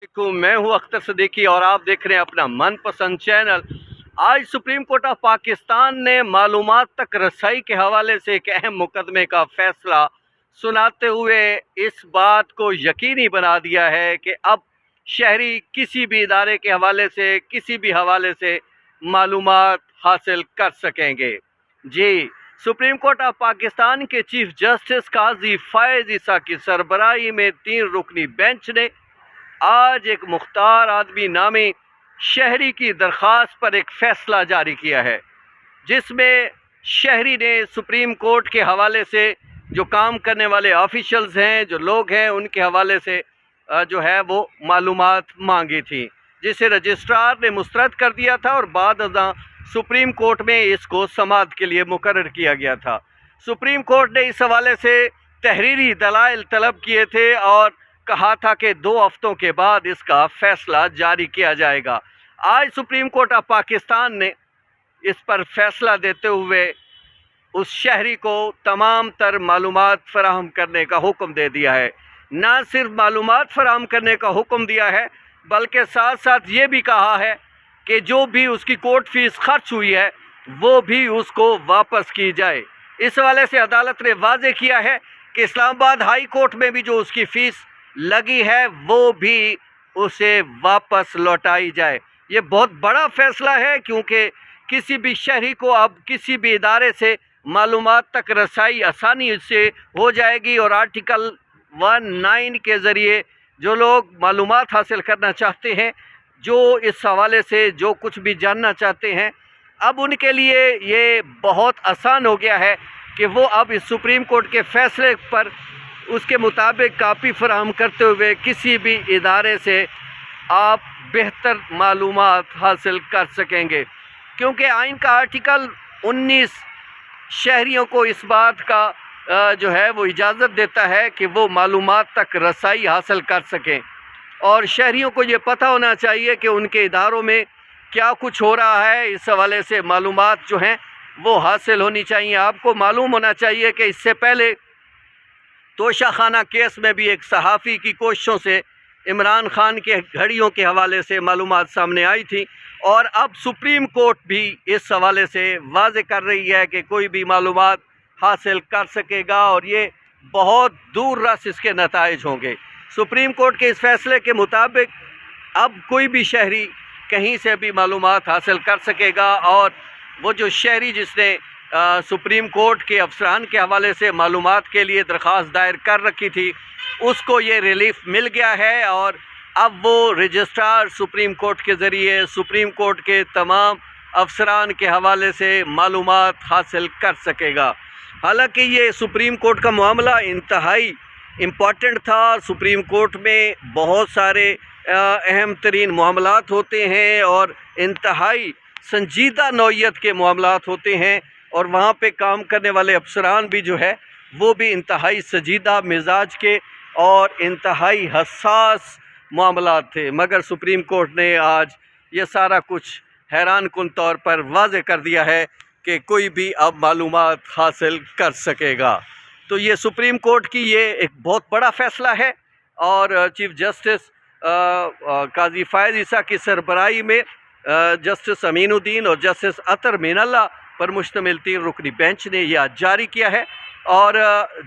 मैं हूं अख्तर सिद्दीकी और आप देख रहे हैं अपना मनपसंद चैनल। आज सुप्रीम कोर्ट ऑफ पाकिस्तान ने मालूमात तक रसाई के हवाले से एक अहम मुकदमे का फैसला सुनाते हुए इस बात को यकीनी बना दिया है कि अब शहरी किसी भी इदारे के हवाले से किसी भी हवाले से मालूमात हासिल कर सकेंगे। जी, सुप्रीम कोर्ट ऑफ पाकिस्तान के चीफ जस्टिस काजी फायज ईसा की सरबराही में 3 रुकनी बेंच ने आज एक मुख्तार आदमी नामी शहरी की दरख्वास्त पर एक फ़ैसला जारी किया है, जिसमें शहरी ने सुप्रीम कोर्ट के हवाले से जो काम करने वाले ऑफिशल्स हैं, जो लोग हैं, उनके हवाले से जो है वो मालूमात मांगी थी, जिसे रजिस्ट्रार ने मुस्तरद कर दिया था और बाद अज़ां सुप्रीम कोर्ट में इसको समाअत के लिए मुकर्रर किया गया था। सुप्रीम कोर्ट ने इस हवाले से तहरीरी दलाइल तलब किए थे और कहा था कि 2 हफ्तों के बाद इसका फैसला जारी किया जाएगा। आज सुप्रीम कोर्ट ऑफ पाकिस्तान ने इस पर फैसला देते हुए उस शहरी को तमाम तर मालूमात फराहम करने का हुक्म दे दिया है। ना सिर्फ मालूमात फराहम करने का हुक्म दिया है, बल्कि साथ साथ ये भी कहा है कि जो भी उसकी कोर्ट फीस खर्च हुई है वो भी उसको वापस की जाए। इस हवाले से अदालत ने वाज़ेह किया है कि इस्लामाबाद हाई कोर्ट में भी जो उसकी फ़ीस लगी है वो भी उसे वापस लौटाई जाए। ये बहुत बड़ा फ़ैसला है, क्योंकि किसी भी शहरी को अब किसी भी इदारे से मालूमात तक रसाई आसानी से हो जाएगी और आर्टिकल 19 के ज़रिए जो लोग मालूमात हासिल करना चाहते हैं, जो इस हवाले से जो कुछ भी जानना चाहते हैं, अब उनके लिए ये बहुत आसान हो गया है कि वो अब इस सुप्रीम कोर्ट के फ़ैसले पर उसके मुताबिक कापी फराहम करते हुए किसी भी इदारे से आप बेहतर मालूमात हासिल कर सकेंगे, क्योंकि आइन का आर्टिकल 19 शहरियों को इस बात का जो है वो इजाज़त देता है कि वो मालूमात तक रसाई हासिल कर सकें। और शहरियों को ये पता होना चाहिए कि उनके इदारों में क्या कुछ हो रहा है। इस हवाले से मालूमात जो हैं वो हासिल होनी चाहिए। आपको मालूम होना चाहिए कि इससे पहले तोशाखाना केस में भी एक सहाफ़ी की कोशिशों से इमरान खान के घड़ियों के हवाले से मालूमात सामने आई थी, और अब सुप्रीम कोर्ट भी इस हवाले से वाज़ेह कर रही है कि कोई भी मालूमात हासिल कर सकेगा और ये बहुत दूर रस इसके नताइज होंगे। सुप्रीम कोर्ट के इस फैसले के मुताबिक अब कोई भी शहरी कहीं से भी मालूमात हासिल कर सकेगा, और वो जो शहरी जिसने सुप्रीम कोर्ट के अफसरान के हवाले से मालूमात के लिए दरख्वास्त दायर कर रखी थी, उसको ये रिलीफ मिल गया है और अब वो रजिस्ट्रार सुप्रीम कोर्ट के ज़रिए सुप्रीम कोर्ट के तमाम अफसरान के हवाले से मालूमात हासिल कर सकेगा। हालांकि ये सुप्रीम कोर्ट का मामला इंतहाई इम्पॉर्टेंट था। सुप्रीम कोर्ट में बहुत सारे अहम तरीन मामलात होते हैं और इंतहाई संजीदा नौइयत के मामलात होते हैं, और वहाँ पे काम करने वाले अफसरान भी जो है वो भी इंतहाई संजीदा मिजाज के और इंतहाई हसास मामलात थे। मगर सुप्रीम कोर्ट ने आज ये सारा कुछ हैरान कुन तौर पर वाज़ेह कर दिया है कि कोई भी अब मालूमात हासिल कर सकेगा। तो ये सुप्रीम कोर्ट की ये एक बहुत बड़ा फ़ैसला है, और चीफ जस्टिस काजी फायज ईसा की सरबराही में जस्टिस अमीनुद्दीन और जस्टिस अतर मीनल्ला पर मुश्तमिल 3 रुकनी बेंच ने यह जारी किया है। और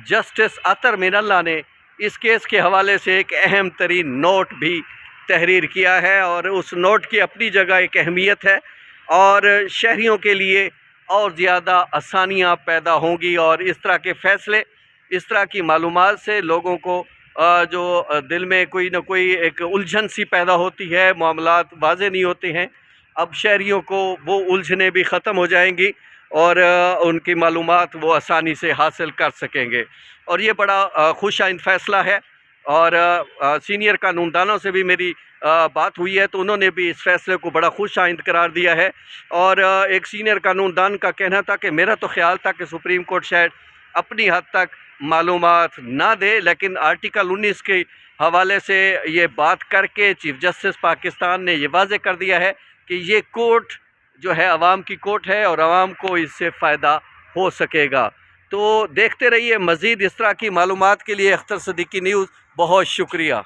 जस्टिस अतर मीनल्ला ने इस केस के हवाले से एक अहम तरीन नोट भी तहरीर किया है, और उस नोट की अपनी जगह एक अहमियत है और शहरियों के लिए और ज़्यादा आसानियाँ पैदा होंगी। और इस तरह के फ़ैसले, इस तरह की मालूमात से लोगों को जो दिल में कोई ना कोई एक उलझन सी पैदा होती है, मामलात वाज़ेह नहीं होते हैं, अब शहरियों को वो उलझनें भी ख़त्म हो जाएंगी और उनकी मालूमात वो आसानी से हासिल कर सकेंगे। और ये बड़ा खुश आइंद फ़ैसला है। और सीनियर कानूनदानों से भी मेरी बात हुई है, तो उन्होंने भी इस फ़ैसले को बड़ा खुश आइंद करार दिया है। और एक सीनियर कानूनदान का कहना था कि मेरा तो ख़्याल था कि सुप्रीम कोर्ट शायद अपनी हद तक मालूमात ना दे, लेकिन आर्टिकल 19 के हवाले से ये बात करके चीफ जस्टिस पाकिस्तान ने ये वाज़ेह कर दिया है कि ये कोर्ट जो है आवाम की कोर्ट है और आवाम को इससे फ़ायदा हो सकेगा। तो देखते रहिए मज़ीद इस तरह की मालूमात के लिए अख्तर सिद्दीकी न्यूज़। बहुत शुक्रिया।